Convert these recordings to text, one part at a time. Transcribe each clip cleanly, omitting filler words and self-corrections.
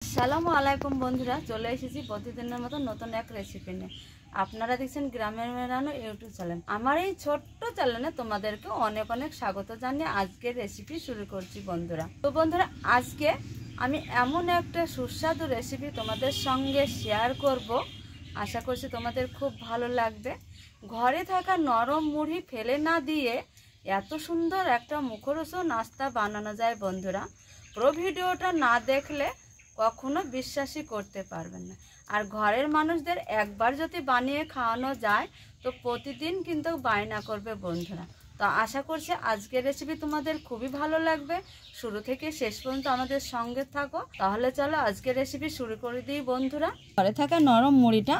আসসালামু আলাইকুম বন্ধুরা, চলে এসেছি প্রতিদিনের মতো নতুন এক রেসিপি নিয়ে। আপনারা দেখছেন গ্রামের মেরানো ইউটিউব চ্যানেল। আমার এই ছোট্ট চ্যানেলে তোমাদেরকে অনেক অনেক স্বাগত জানিয়ে আজকের রেসিপি শুরু করছি বন্ধুরা। তো বন্ধুরা, আজকে আমি এমন একটা সুস্বাদু রেসিপি তোমাদের সঙ্গে শেয়ার করব। আশা করছি তোমাদের খুব ভালো লাগবে। ঘরে থাকা নরম মুড়ি ফেলে না দিয়ে এত সুন্দর একটা মুখরোচক নাস্তা বানানো যায় বন্ধুরা। পুরো ভিডিওটা না দেখলে কখনো বিশ্বাসই করতে পারবেন না। আর ঘরের মানুষদের একবার যদি বানিয়ে খাওয়ানো যায় তো প্রতিদিন কিন্তু বায়না করবে বন্ধুরা। তো আশা করছি আজকের রেসিপি তোমাদের খুবই ভালো লাগবে। শুরু থেকে শেষ পর্যন্ত আমাদের সঙ্গে থাকো। তাহলে চলো আজকের রেসিপি শুরু করে দিই বন্ধুরা। ঘরে থাকা নরম মুড়িটা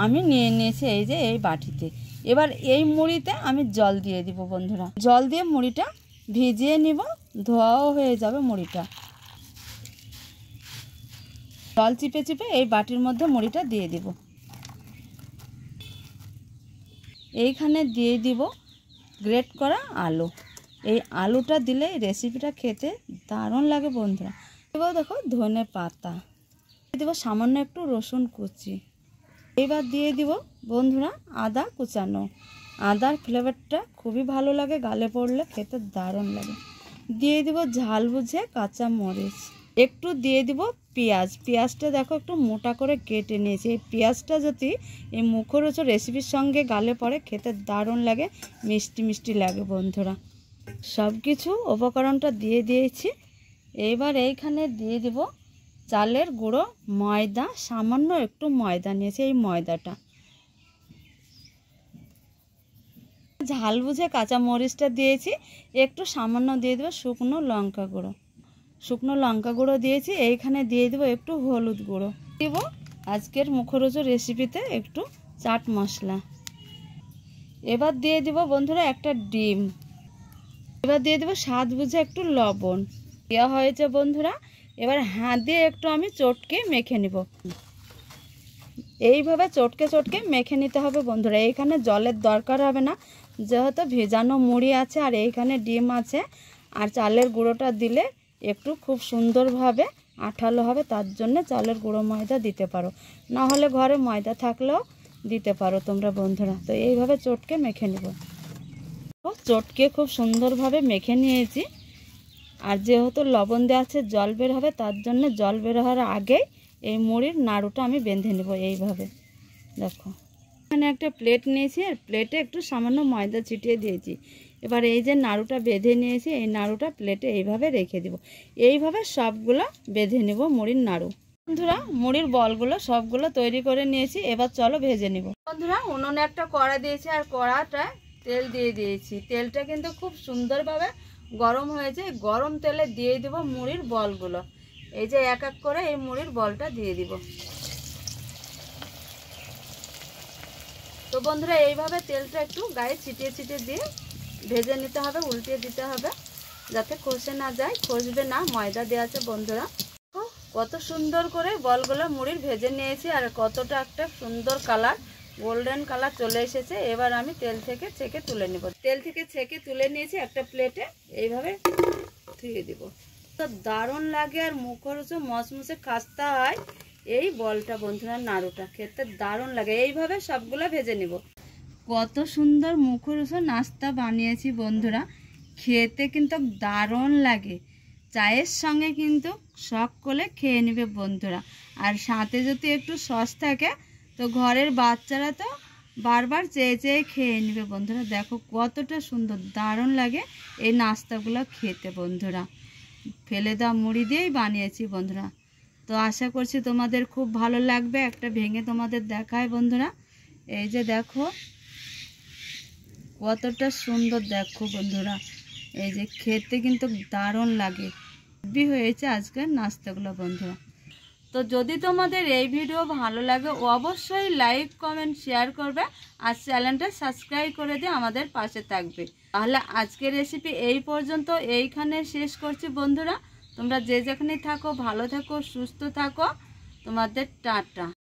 আমি নিয়ে নিয়েছি এই যে এই বাটিতে। এবার এই মুড়িতে আমি জল দিয়ে দিব বন্ধুরা। জল দিয়ে মুড়িটা ভিজিয়ে নিব, ধোয়াও হয়ে যাবে মুড়িটা। জল চিপে চিপে এই বাটির মধ্যে মুড়িটা দিয়ে দিব। এইখানে দিয়ে দিব গ্রেট করা আলু। এই আলুটা দিলে রেসিপিটা খেতে দারুণ লাগে বন্ধুরা। এবার দেখো ধনে পাতা দিয়ে দেবো, সামান্য একটু রসুন কুচি। এবার দিয়ে দিব বন্ধুরা আদা কুচানো। আদার ফ্লেভারটা খুবই ভালো লাগে, গালে পড়লে খেতে দারুণ লাগে। দিয়ে দিব ঝাল বুঝে কাঁচা মরিচ। একটু দিয়ে দিব পেঁয়াজ। পেঁয়াজটা দেখো একটু মোটা করে কেটে নিয়েছি। এই পেঁয়াজটা যদি এই মুখরোচক রেসিপির সঙ্গে গালে পড়ে খেতে দারুণ লাগে, মিষ্টি মিষ্টি লাগে বন্ধুরা। সব কিছু উপকরণটা দিয়ে দিয়েছি। এইবার এইখানে দিয়ে দিব চালের গুঁড়ো, ময়দা, সামান্য একটু ময়দা নিয়েছি। এই ময়দাটা ঝাল বুঝে কাঁচা মরিচটা দিয়েছি। একটু সামান্য দিয়ে দেবো শুকনো লঙ্কা গুঁড়ো। শুকনো লঙ্কা গুঁড়ো দিয়েছি। এইখানে দিয়ে দেবো একটু হলুদ গুঁড়ো। দেব আজকের মুখরোচক রেসিপিতে একটু চাট মশলা। এবার দিয়ে দিব বন্ধুরা একটা ডিম। এবার দিয়ে দেবো স্বাদ বুঝে একটু লবণ। দেওয়া হয়েছে বন্ধুরা। এবার হাত দিয়ে একটু আমি চটকে মেখে নিব। এইভাবে চটকে চটকে মেখে নিতে হবে বন্ধুরা। এইখানে জলের দরকার হবে না, যেহেতু ভেজানো মুড়ি আছে আর এইখানে ডিম আছে। আর চালের গুঁড়োটা দিলে একটু খুব সুন্দরভাবে আঠালো হবে, তার জন্য চালের গুঁড়ো ময়দা দিতে পারো, না হলে ঘরে ময়দা থাকলেও দিতে পারো তোমরা বন্ধুরা। তো এইভাবে চটকে মেখে নেব। চটকে খুব সুন্দরভাবে মেখে নিয়েছি। আর যেহেতু লবণ দেওয়া আছে জল বের হবে, তার জন্য জল বের হওয়ার আগেই এই মুড়ির নাড়ুটা আমি বেঁধে নেব। এইভাবে দেখো এখানে একটা প্লেট নিয়েছি আর প্লেটে একটু সামান্য ময়দা ছিটিয়ে দিয়েছি। এবার এই যে নাড়ুটা বেঁধে নিয়েছি, এই নাড়ুটা প্লেটে এইভাবে রেখে দিব। এইভাবে সবগুলো বেঁধে নেব মুড়ির নাড়ু। বন্ধুরা মুড়ির বলগুলো সবগুলো তৈরি করে নিয়েছি। এবার চলো ভেজে নিব বন্ধুরা। উনুনে একটা কড়া দিয়েছি আর কড়াটা তেল দিয়ে দিয়েছি। তেলটা কিন্তু খুব সুন্দরভাবে গরম হয়েছে। গরম তেলে দিয়ে দিব মুড়ির বলগুলো। এই যে এক এক করে এই মুড়ির বলটা দিয়ে দিব। তো বন্ধুরা এইভাবে তেলটা একটু গায়ে ছিটিয়ে ছিটিয়ে দিয়ে ভেজে নিতে হবে, উল্টিয়ে দিতে হবে যাতে খসে না যায়। খসবে না, ময়দা দেওয়া আছে বন্ধুরা। কত সুন্দর করে বলগুলো মুড়ির ভেজে নিয়েছি আর কতটা একটা সুন্দর কালার, গোল্ডেন কালার চলে এসেছে। এবার আমি তেল থেকে ছেঁকে তুলে নেব। তেল থেকে ছেঁকে তুলে নিয়েছি একটা প্লেটে, এইভাবে ধুয়ে দিব। তো দারুণ লাগে আর মুখরোচক মচমচে খাস্তা হয় এই বলটা বন্ধুরা। নাড়ুটা খেতে দারুণ লাগে। এইভাবে সবগুলো ভেজে নেব। কত সুন্দর মুখরোচক নাস্তা বানিয়েছি বন্ধুরা, খেতে কিন্তু দারুণ লাগে। চায়ের সঙ্গে কিন্তু শখ করে খেয়ে নেবে বন্ধুরা। আর সাথে যদি একটু সস থাকে তো ঘরের বাচ্চারা তো বারবার চেয়ে চেয়ে খেয়ে নেবে বন্ধুরা। দেখো কতটা সুন্দর, দারুণ লাগে এই নাস্তাগুলো খেতে বন্ধুরা। ফেলে দেওয়া মুড়ি দিয়েই বানিয়েছি বন্ধুরা। তো আশা করছি তোমাদের খুব ভালো লাগবে। একটা ভেঙে তোমাদের দেখায় বন্ধুরা। এই যে দেখো কতটা সুন্দর, দেখো বন্ধুরা। এই যে খেতে কিন্তু দারুণ লাগে। হয়েছে আজকের নাস্তাগুলো বন্ধুরা। তো যদি তোমাদের এই ভিডিও ভালো লাগে অবশ্যই লাইক কমেন্ট শেয়ার করবে আর চ্যানেলটা সাবস্ক্রাইব করে দিয়ে আমাদের পাশে থাকবে। তাহলে আজকের রেসিপি এই পর্যন্ত, এইখানে শেষ করছি বন্ধুরা। তোমরা যে যেখানে থাকো ভালো থাকো, সুস্থ থাকো। তোমাদের টাটা।